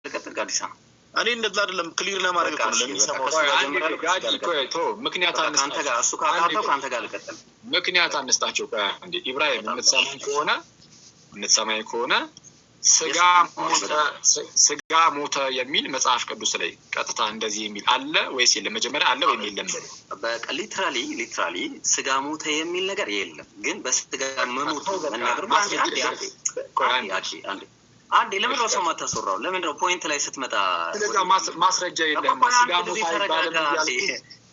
ለቀጥል ጋዲሳ እኔ እንደዛ አይደለም ክሊር ለማድረግ ነው ለሚሰማው ጋዲ ቆይቶ ምክንያት አንተ ጋር እሱ ካቃተው ካንተ ጋር ልቀጥል ምክንያት አንስታቸው እንዴ ኢብራሂም የምትሰማኝ ከሆነ ስጋ ሞተ የሚል መጽሐፍ ቅዱስ ላይ ቀጥታ እንደዚህ የሚል አለ ወይስ የለም? መጀመሪያ አለ ወይ የለም? በቃ ሊትራሊ ስጋ ሞተ የሚል ነገር የለም። ግን በስጋ መሞት መናገር አንዴ ለምን ነው ሰው ማታሰራው? ለምን ነው ፖይንት ላይ ስትመጣ ስለዛ ማስረጃ የለም? ስጋ ሞተ አይባልም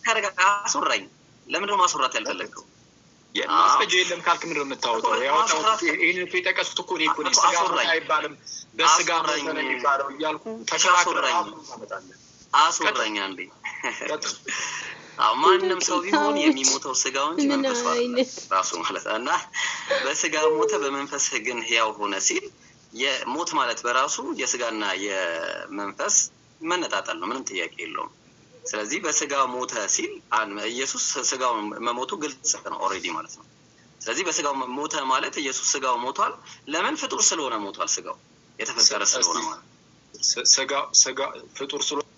ያለ አስወራኝ። ለምን ነው ማስወራት ያልፈለገው? ማስረጃ የለም ካልክ ምንድነው የምታወጣው? ያው ይሄን የጠቀሱት እኮ ነው ስጋ ሞተ አይባልም በስጋ ሞተ ነው የሚባለው እያልኩ ተከራክረኝ አስወራኝ አንዴ። ማንንም ሰው ቢሆን የሚሞተው ስጋው እንጂ መንፈሱ ራሱ ማለት እና በስጋ ሞተ በመንፈስ ግን ሕያው ሆነ ሲል የሞት ማለት በራሱ የስጋና የመንፈስ መነጣጣል ነው። ምንም ጥያቄ የለውም። ስለዚህ በስጋ ሞተ ሲል ኢየሱስ ስጋው መሞቱ ግልጽ ነው ኦሬዲ ማለት ነው። ስለዚህ በስጋው ሞተ ማለት ኢየሱስ ስጋው ሞቷል። ለምን? ፍጡር ስለሆነ ሞቷል። ስጋው የተፈጠረ ስለሆነ ማለት ስጋ ፍጡር ስለሆነ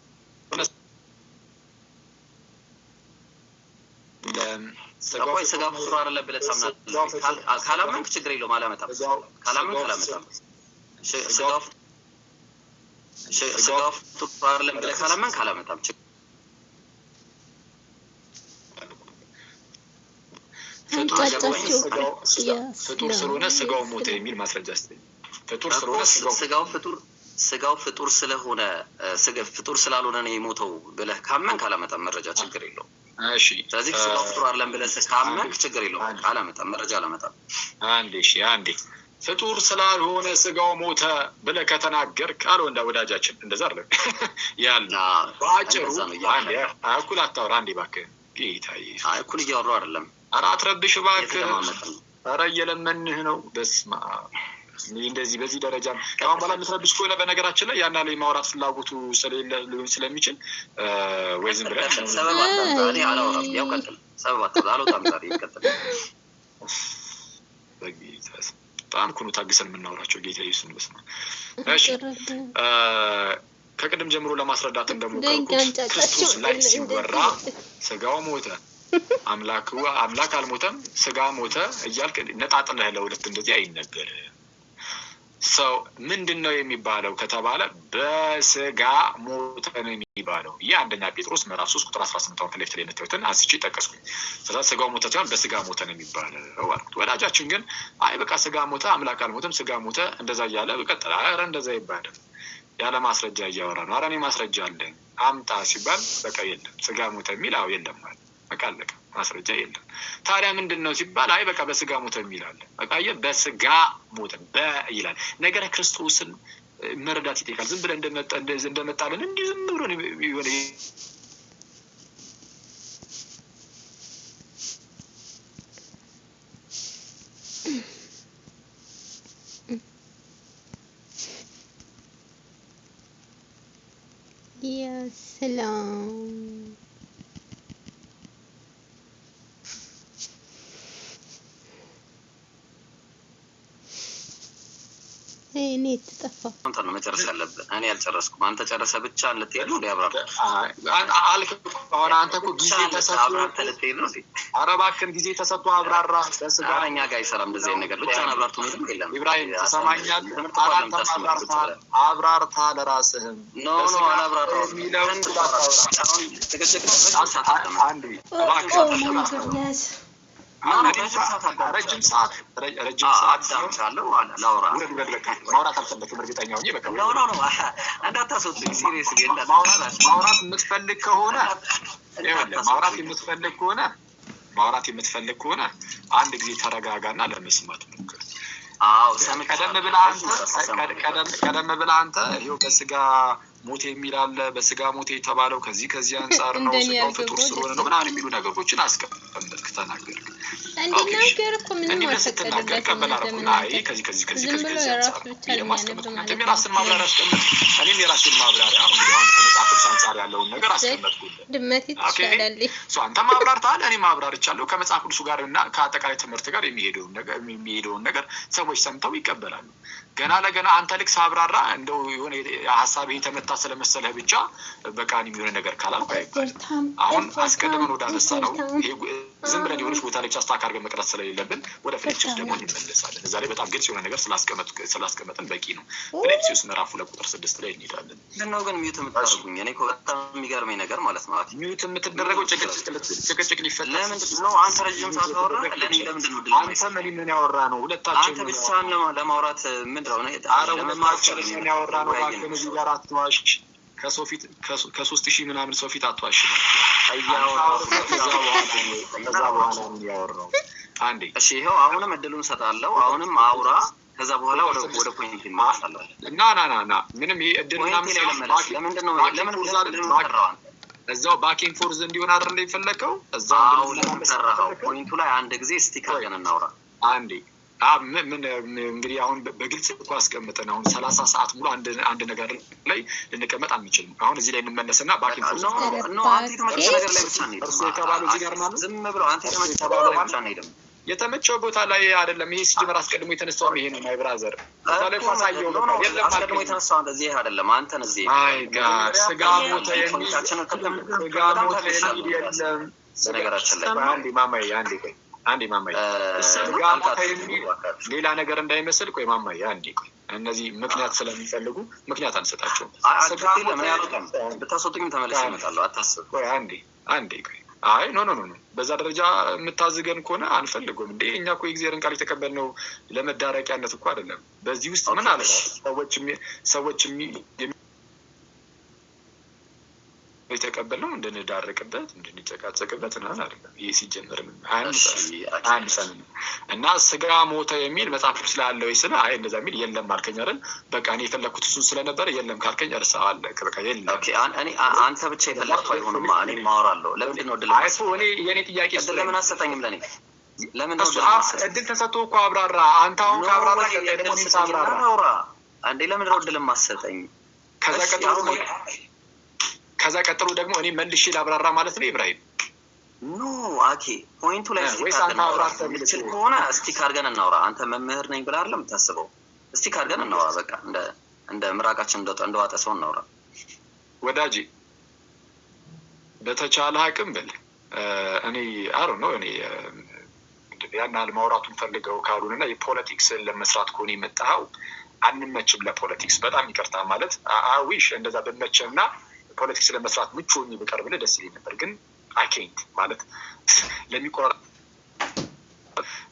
ስጋው ፍጡር አይደለም ብለህ ታምናለህ? ካላመንክ ችግር የለውም አላመጣም። ካላመንክ አላመጣም። ስጋው ፍጡር አይደለም ብለህ ካላመንክ አላመጣም። ፍጡር ስለሆነ ስጋው ሞተ የሚል ማስረጃ አስተኝ ፍጡር ስለሆነ ስጋው ፍጡር ስለሆነ ፍጡር ስላልሆነ ነው የሞተው ብለህ ካመንክ አላመጣም። መረጃ ችግር የለውም። እሺ ስለዚህ ስጋው ፍጡር አይደለም ብለህ ካመንክ ችግር የለውም አላመጣም። መረጃ አላመጣም። አንዴ ፍጡር ስላልሆነ ስጋው ሞተ ብለህ ከተናገርክ አለው እንደ ወዳጃችን እንደዛ አይደለም ያልና ባጭሩ አንዴ አኩል አታውራ አንዴ እባክህ ጌታዬ አኩል እያወራሁ አይደለም። ኧረ አትረብሽ እባክህ። ኧረ እየለመንህ ነው። በስመ አብ እንደዚህ በዚህ ደረጃ አሁን በኋላ የምትረብሽ ከሆነ በነገራችን ላይ ያና ላይ ማውራት ፍላጎቱ ስለሌለ ሊሆን ስለሚችል ወይ ዝም ብለህ ሰበብ አታምጣ። አላወራም። ያው ቀጥል። ሰበብ አታምጣ። አልወጣም። ዛሬ ይቀጥል። በጌታ በጣም ኩኑ ታግሰን የምናወራቸው ጌታ ኢየሱስን በስመ አብ። እሺ ከቅድም ጀምሮ ለማስረዳት እንደሞከርኩት ክርስቶስ ላይ ሲወራ ስጋው ሞተ አምላክ አልሞተም ስጋ ሞተ እያልክ ነጣጥለህ ለሁለት እንደዚህ አይነገርም። ሰው ምንድነው የሚባለው ከተባለ በስጋ ሞተ ነው የሚባለው። አንደኛ ጴጥሮስ ምዕራፍ 3 ቁጥር 18 አሁን ከለፍት ላይ መተውተን አስጪ ጠቀስኩኝ። ስለዚህ ስጋው ሞተ ሳይሆን በስጋ ሞተ ነው የሚባለው አልኩት። ወዳጃችን ግን አይ በቃ ስጋ ሞተ አምላክ አልሞተም ስጋ ሞተ እንደዛ እያለ በቀጥታ ኧረ እንደዛ ይባላል ያለ ማስረጃ እያወራ ነው። ኧረ እኔ ማስረጃ አለኝ አምጣ ሲባል በቃ የለም ስጋ ሞተ የሚል አዎ የለም ማለት በቃ አለቀ። ማስረጃ የለም። ታዲያ ምንድነው ሲባል አይ በቃ በስጋ ሞተ የሚላል በቃ በስጋ ሞተ ይላል። ነገረ ክርስቶስን መረዳት ይጠይቃል። ዝም ብለን እንደመጣለን እንዲህ ዝም ብሎ ይሆነ يا سلام እኔ ተጠፋ አንተ ነው መጨረስ ያለብህ። እኔ አልጨረስኩም። አንተ ጨረሰ ብቻ እንድትሄድ ነው ያብራራ። አልክ አሁን አንተ እኮ ጊዜ ተሰጥቶ እንድትሄድ ነው። ኧረ እባክህን ጊዜ ተሰጥቶ አብራራ። በስጋ እኛ ጋር አይሰራም እንደዚህ አይነት ነገር። ብቻ አብራርቶ ነው የለም። ኢብራሂም ተሰማኛለህ? አብራርታ ለራስህም ኖ አላብራራው የሚለውን አሁን ተከተከ አንዴ እባክህ ረጅም ሰዓት አዳምጣለሁ ላውራ ማውራት አልፈለግም። እርግጠኛ ሆኜ በቃ ኖ እንዳታስወጡኝ ሲሪየስሊ ማውራት የምትፈልግ ከሆነ አንድ ጊዜ ተረጋጋና ለመስማት ሞክር። ቀደም ብለህ አንተ ይኸው በስጋ ሞት የሚል አለ በስጋ ሞት የተባለው ከዚህ አንፃር ነው ስጋው ፍጡር ስለሆነ ነው ምናምን የሚሉ ነገሮችን አስቀምጥክ ተናገርክ። እንድናገር እኮ ምንም አልተቀበለለትም። አይ ከዚህ አንፃር የማስቀምጥ አንተም የራስን ማብራሪያ አስቀምጥ እኔም የራስን ማብራሪያ አሁን ከመጽሐፍ አንፃር ያለውን ነገር አስቀምጥኩልህ። ድመት ይችላል አንተም አብራርተሃል እኔም አብራርቻለሁ። ከመጽሐፍ ቅዱስ ጋር እና ከአጠቃላይ ትምህርት ጋር የሚሄደውን ነገር ሰዎች ሰምተው ይቀበላሉ። ገና ለገና አንተ ልክ ሳብራራ እንደው የሆነ ሐሳብ የተመታ ስለመሰለህ ብቻ በቃ እኔም የሆነ ነገር ካላልኩ አይባልም። አሁን አስቀድመን ወደ አነሳ ነው ዝም ብለን የሆነች ቦታ ላይ አስታክ አድርገን መቅረት ስለሌለብን ወደ ፊልጵስዩስ ደግሞ እንመለሳለን። እዛ ላይ በጣም ግልጽ የሆነ ነገር ስላስቀመጥን በቂ ነው። ፊልጵስዩስ ምዕራፍ 2 ቁጥር 6 ላይ እንሄዳለን። ምንድነው ግን ሚውት የምታደርጉኝ? እኔ እኮ በጣም የሚገርመኝ ነገር ማለት ነው ሚውት የምትደረገው ጭቅጭቅ ሊፈጠር ለምንድን ነው? አንተ ረጅም ሰዓት አወራህ፣ ለኔ ለምንድን ነው ድል? አንተ ምን ያወራ ነው? ሁለታችን አንተ ብቻህን ለማውራት ምንድነው? ለምን ያወራ ነው? ባከነ እዚህ ጋር አትዋሽ። ከሰው ፊት ከ3000 ምናምን ሰው ፊት አትዋሽ ነው ከዛ በኋላ ምን ያወራው? አንዴ እሺ፣ ይሄው አሁንም እድሉን ሰጣለሁ። አሁንም አውራ፣ ከዛ በኋላ ወደ ፖይንት እንመለሳለን። ና ምንም ይሄ እድልና ለምንድን ነው እዛው ባኪንግ ፎርዝ እንዲሆን አይደል የፈለከው? እዛው ለምንሰራው ፖይንቱ ላይ አንድ ጊዜ ስቲክ አድርገን እናውራ። አንዴ ምን እንግዲህ አሁን በግልጽ እኮ አስቀምጠን አሁን 30 ሰዓት ሙሉ አንድ ነገር ላይ ልንቀመጥ አንችልም። አሁን እዚህ ላይ እንመለስና ባኪንግ ፎርዝ ነው አንተ የተመቸ ነገር ላይ ብቻ ነው እርሱ የተባለው እዚህ ጋር ማለት ዝም ብሎ አንተ የተመቸ ነገር ላይ ብቻ ነው። የተመቸው ቦታ ላይ አይደለም። ይሄ ሲጀመር አስቀድሞ የተነሳው ይሄ ነው። ማይ ብራዘር ታዲያ ፋሳየው ነው የለም አስቀድሞ የተነሳው እንደዚህ አይደለም። አንተን እዚህ ማይ ጋድ ስጋ ሞተ የሚል የለም ነገራችን ላይ አንዴ ማማዬ ስጋ ሞተ የሚል ሌላ ነገር እንዳይመስል። ቆይ ማማዬ አንዴ ቆይ፣ እነዚህ ምክንያት ስለሚፈልጉ ምክንያት አንሰጣቸውም። ስጋ ሞተ ምን ያሉታል? ብታስወጡኝም ተመለስ ይመጣሉ። አታስብ። ቆይ አንዴ ቆይ። አይ ኖ በዛ ደረጃ የምታዝገን ከሆነ አንፈልገውም እንዴ። እኛ እኮ የእግዚአብሔርን ቃል የተቀበልነው ለመዳረቂያነት እኮ አይደለም። በዚህ ውስጥ ምን አለ ሰዎች የተቀበልነው እንድንዳረቅበት እንድንጨቃጨቅበት እና አይደለም። ይሄ ሲጀመር ምን አንሰን እና ስጋ ሞተ የሚል መጽሐፍ ስላለው ይስለ አይ እንደዛ የሚል የለም አልከኝ አይደል? በቃ እኔ የፈለኩት እሱን ስለነበረ የለም ካልከኝ እርሳው በቃ የለም። ኦኬ እኔ አንተ ብቻ የፈለከው አይሆንም። እኔ ማወራለሁ። ለምንድን ነው ድል አይፎ እኔ የኔ ጥያቄ ለምን አሰጠኝም? ለኔ ለምን ነው እድል ተሰጥቶ እኮ አብራራ። አንተ አሁን ካብራራ ደግሞ እኔ ሳብራራ አንዴ ለምን ነው እድል ማሰጠኝ? ከዛ ቀጥሎ ደግሞ እኔ መልሼ ላብራራ ማለት ነው። ኢብራሂም ኖ ኦኬ ፖይንቱ ላይ ስቲክ ከሆነ ስቲክ አድርገን እናውራ። አንተ መምህር ነኝ ብለህ አይደለም የምታስበው? ስቲክ አድርገን እናውራ። በቃ እንደ ምራቃችን እንደዋጠ ሰው እናውራ። ወዳጄ በተቻለ አቅም ብል እኔ ነው እኔ ያን ያህል ማውራቱን ፈልገው ካሉንና የፖለቲክስን ለመስራት ከሆነ የመጣኸው አንመችም። ለፖለቲክስ በጣም ይቅርታ ማለት አዊሽ እንደዛ በመቸና ፖለቲክስ ለመስራት ምቹ ሆኜ ብቀርብልህ ደስ ይለኝ ነበር፣ ግን አኬንት ማለት ለሚቆራ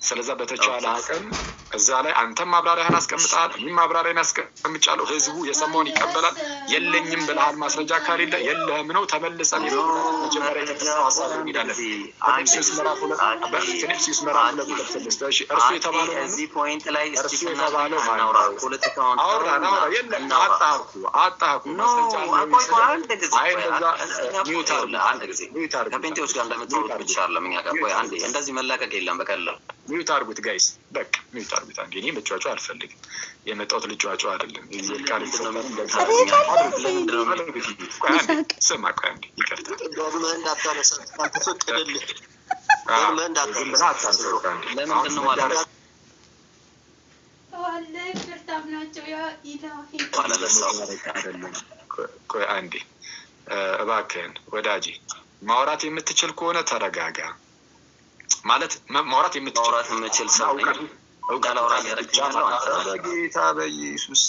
ስለዛ በተቻለ አቅም እዛ ላይ አንተም ማብራሪያህን አስቀምጣል፣ እኔም ማብራሪያን አስቀምጫለሁ። ህዝቡ የሰማውን ይቀበላል። የለኝም ብለሃል ማስረጃ ካሌለ የለህም ነው። ተመልሰን መጀመሪያ የተነሳው ሀሳብ እንሄዳለን። ፊልጵስዩስ ምዕራፍ 2 ቁጥር 6 እርሱ የተባለው እዚህ ፖይንት ላይ እርሱ የተባለው ፖለቲካውን የለም አጣሁ ማስረጃ አይ እንደዛ ሚውት አድርጉ። ከፔንቴዎች ጋር እንደምትወሩት ብቻ አይደለም እኛ ጋር። ቆይ አንዴ እንደዚህ መላቀቅ የለም በቀላሉ ሚውት አድርጉት ጋይስ፣ በቃ ሚውት አድርጉት። አንዴ እኔ መጫጫ አልፈልግም። የመጣሁት ልጫጫ አይደለም። እዚህ ቃል ይሰማል እንደዛ ስማ፣ ቆይ አንዴ ይቅርታ ለምንድን ነው ማለት ነው? ቆይ አንዴ እባክህን ወዳጄ፣ ማውራት የምትችል ከሆነ ተረጋጋ። ማለት ማውራት የምትችል ሰው እውቀላውራ ያረጋግጣል። በጌታ በኢየሱስ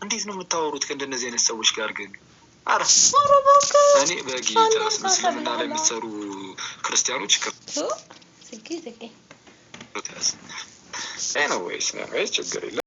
እንዴት ነው የምታወሩት ከእንደነዚህ አይነት ሰዎች ጋር? ግን አረ እኔ በጌታ እስልምና ላይ የሚሰሩ ክርስቲያኖች ነው ወይስ ችግር የለም።